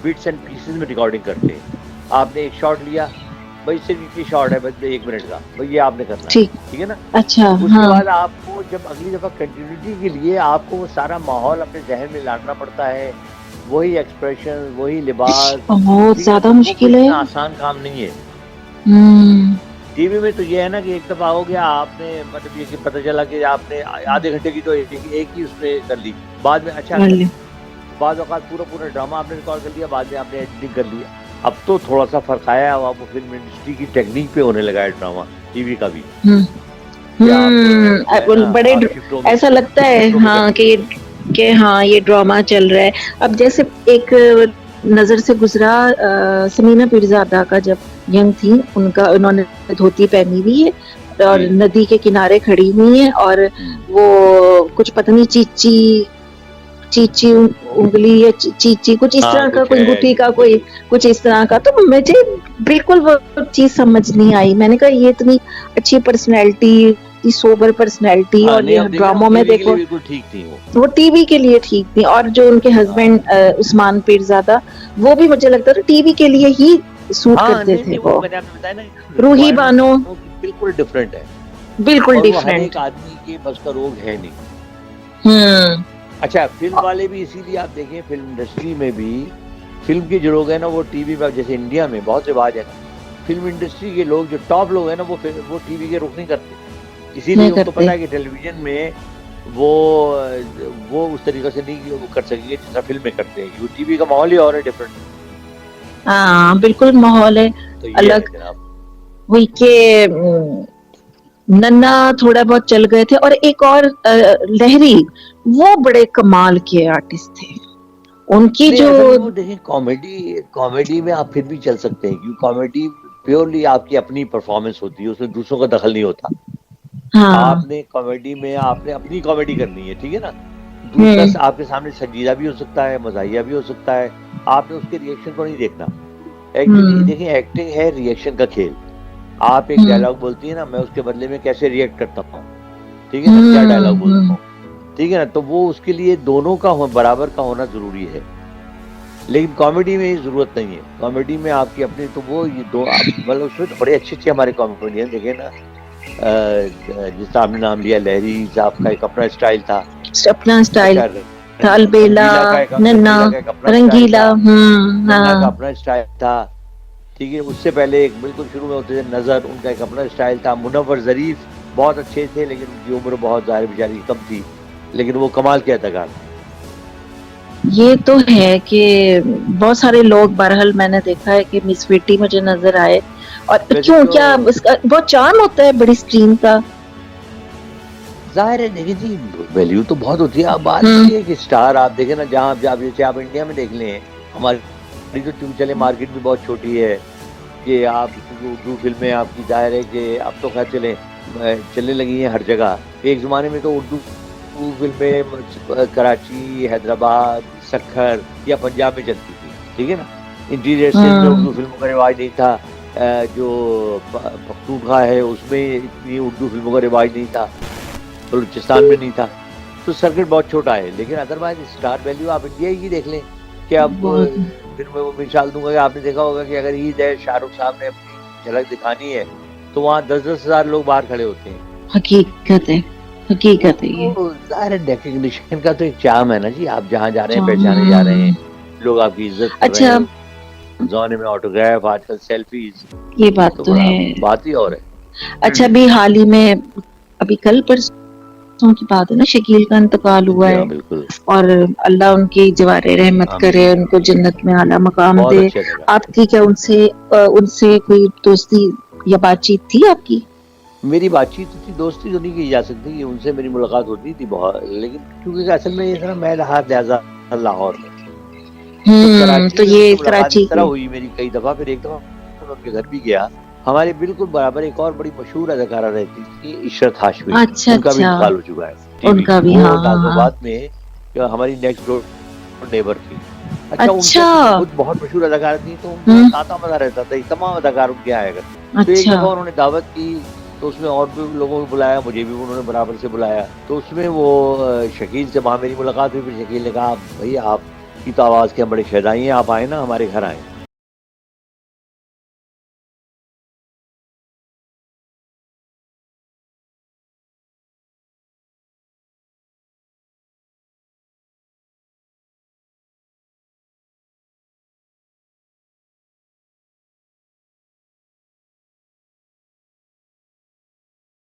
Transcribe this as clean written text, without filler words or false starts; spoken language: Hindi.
बिट्स एंड पीसेस में रिकॉर्डिंग करते हैं। आपने एक शॉट लिया, भाई सिर्फ इतनी शॉट है, बस 1 मिनट का, भाई ये आपने करना है, ठीक। ठीक है ना। अच्छा, उसके हाँ। बाद आपको जब अगली दफा कंटिन्यूटी के लिए आपको वो सारा माहौल अपने जहन में लाना पड़ता है, वही एक्सप्रेशन, वही लिबास, बहुत ठीक है ना। ज्यादा तो वो कोई मुश्किल है। इतना आसान काम नहीं है। हम्म। टीवी में तो ये है ना कि एक दफा हो गया, आपने मतलब ये कि पता चला कि आपने आधे घंटे की तो एक ही उसने कर ली, बाद में अच्छा कर ले। बाद औकात पूरा पूरा ड्रामा आपने रिकॉर्ड कर लिया, बाद में आपने एडिटिंग कर लिया। अब तो थोड़ा सा फर्क आया है, अब फिल्म इंडस्ट्री की टेक्निक पे होने लगा है ड्रामा, टीवी का भी, हम्म। कि आप जो है ना बड़े आप शिफ्टों में ऐसा लगता है शिफ्टों में हाँ कर दीजिए। कि हाँ ये ड्रामा चल रहा है। अब जैसे एक नजर से गुजरा समीना पीरजादा का, जब यंग थी उनका, उन्होंने धोती पहनी हुई है और जी नदी के किनारे खड़ी हुई है, और वो कुछ पता नहीं चीची चीची उंगली या चीची कुछ इस हाँ तरह का, कुछ कोई है अंगूठी का, कोई कुछ इस तरह का। तो मुझे बिल्कुल वो चीज समझ नहीं आई। मैंने कहा ये इतनी अच्छी पर्सनैलिटी, इतनी सोबर पर्सनैलिटी, हाँ और नहीं, ये अब देखिए ना वो ड्रामों में टीवी के लिए देखो बिल्कुल ठीक थी वो। वो टीवी के लिए ठीक थी। और जो उनके हाँ हस्बैंड उस्मान पीरजादा, वो भी मुझे लगता था टीवी के लिए ही सूट हाँ करते नहीं थे। नहीं, वो वो मैंने आपको बताया ना, रूही रिक्वायरमेंट बानो दोनों की बिल्कुल डिफरेंट है, बिल्कुल और वो हर डिफरेंट। एक आदमी के बस का रोग है नहीं। हम्म। अच्छा, फिल्म वाले भी इसीलिए आप देखें, फिल्म इंडस्ट्री में भी फिल्म के जो लोग हैं ना, वो टीवी में, जैसे इंडिया में बहुत रिवाज है ना, फिल्म इंडस्ट्री के लोग जो टॉप लोग हैं ना, वो टीवी के रुख नहीं करते, इसीलिए नहीं उनको करते। पता है कि टेलीविजन में वो वो उस तरीके से नहीं वो कर सकेंगे जितना फिल्म में करते हैं, क्योंकि टीवी का माहौल ही और है, डिफरेंट। हाँ बिल्कुल माहौल है तो ये है अलग। जनाब। वही के नन्ना थोड़ा बहुत चल गए थे, और एक और लहरी, वो बड़े कमाल के आर्टिस्ट थे। उनकी नहीं जो असल में वो देखें, कॉमेडी कॉमेडी में आप फिर भी चल सकते हैं, क्योंकि कॉमेडी प्योरली आपकी अपनी परफॉर्मेंस होती है, उसमें दूसरों का दखल नहीं होता। हाँ। आपने कॉमेडी में आपने अपनी कॉमेडी करनी है, ठीक है ना। दूसरा हम्म। आपके सामने संजीदा भी हो सकता है, मजाहिया भी हो सकता है, आपने उसके रिएक्शन को नहीं देखना। एक्चुअली हम्म। देखिए, एक्टिंग है रिएक्शन का खेल। आप एक हम्म। डायलॉग बोलती है ना, मैं उसके बदले में कैसे रिएक्ट करता हूँ, ठीक है ना, क्या डायलॉग बोलता हम्म। हूँ, ठीक है ना। तो वो उसके लिए दोनों का बराबर का होना जरूरी है। लेकिन कॉमेडी में ये जरूरत नहीं है, कॉमेडी में आपकी अपनी, तो वो ये दो आप मतलब उसमें तो बड़े अच्छे अच्छे हमारे कॉमेडियन देखे ना, जिसका आपने नाम लिया, लहरी साहब का एक अपना स्टाइल था। अपना स्टाइल अच्छा, था। अलबेला, नन्ना, रंगीला का एक अपना स्टाइल रंगीला। था, नन्ना का हाँ। अपना स्टाइल था, ठीक है। उससे पहले एक बिल्कुल शुरू में होते थे नजर, उनका एक अपना स्टाइल था। मुनव्वर जरीफ बहुत अच्छे थे, लेकिन उनकी उम्र बहुत ज़ाहिर बेचारी कम थी, लेकिन वो कमाल के अदाकार थे। ये तो है कि बहुत सारे लोग, बहरहाल मैंने देखा है कि मिस विटी मुझे नजर आए। और वैसे क्यों, तो क्या उसका बहुत चार्म होता है बड़ी स्क्रीन का। जाहिर है, देखिए जी, वैल्यू तो बहुत होती है। अब बात हम्म। ये है कि स्टार आप देखें ना, जहाँ आप जैसे आप इंडिया में देख लें, हमारी जो ट्यूब चले मार्केट भी बहुत छोटी है, कि आप उर्दू फिल्में आपकी, जाहिर है कि अब तो खैर चलने लगी हैं हर जगह। एक ज़माने में तो उर्दू फिल्में कराची, हैदराबाद, सक्खर या पंजाब में चलती थी, ठीक है ना। इंटीरियर सिंध में उर्दू फिल्मों का रिवाज नहीं था, जो पख्तूनख्वा है उसमें इतनी उर्दू फिल्मों का रिवाज नहीं था, बलूचिस्तान में नहीं था। तो सर्किट बहुत छोटा है, लेकिन अदरवाइज स्टार वैल्यू आप इंडिया की देख लें, कि अब बहुत। फिर मैं वो मिसाल दूंगा कि आपने देखा होगा कि अगर ईद है, शाहरुख साहब ने अपनी झलक दिखानी है, तो वहाँ 10-10 हजार लोग बाहर खड़े होते हैं। हकीकत है, हकीकत है ये। तो जाहिर है, रिकग्निशन का तो एक चार्म है ना जी, आप जहाँ जा रहे हैं पहचाने जा रहे हम्म। हैं, लोग आपकी इज्जत कर रहे अच्छा, हैं, जमाने में ऑटोग्राफ, आजकल सेल्फीज, ये बात तो तो बड़ा है। बात ही और है। अच्छा, अभी हाल ही में, अभी कल परसों की बात है ना, शकील का इंतकाल हुआ जी है। हाँ बिल्कुल। और अल्लाह उनकी जवारे रहमत करे, आमीन। उनको जन्नत में आला मकाम बहुत दे। अच्छे थे। आपकी क्या उनसे उनसे कोई दोस्ती या बातचीत थी आपकी? मेरी बातचीत थी, दोस्ती तो नहीं की जा सकती, उनसे मेरी मुलाकात होती थी बहुत, लेकिन क्योंकि असल में ये था ना, मैं रहा ज्यादा लाहौर में, तो कराची तो में ये उनसे मुलाकात कराची इस तरह के। हुई मेरी कई दफा। फिर एक दफा मैं उनके घर भी गया, हमारे बिल्कुल बराबर एक और बड़ी मशहूर अदाकारा रहती थी, इशरत हाशमी, अच्छा उनका भी अच्छा। इंतकाल हो चुका है टीवी, उनका भी, वो हाँ हाँ हाँ। नाजमाबाद में, जो हमारी नेक्स्ट डोर नेबर थी। अच्छा, उनका अच्छा। चूंकि खुद बहुत मशहूर अदाकार थी, तो उनके यहाँ हम्म। तांता मजा रहता था, तमाम अदाकार उनके यहाँ आया करते। तो एक अच्छा। दफा उन्होंने दावत की, तो उसमें और भी लोगों को बुलाया, मुझे भी उन्होंने बराबर से बुलाया। तो उसमें वो शकील से वहाँ मेरी मुलाकात हुई। फिर शकील ने कहा, भैया आप आपकी तो आवाज़ के हम बड़े शहदाई हैं, आप आए ना हमारे घर आए।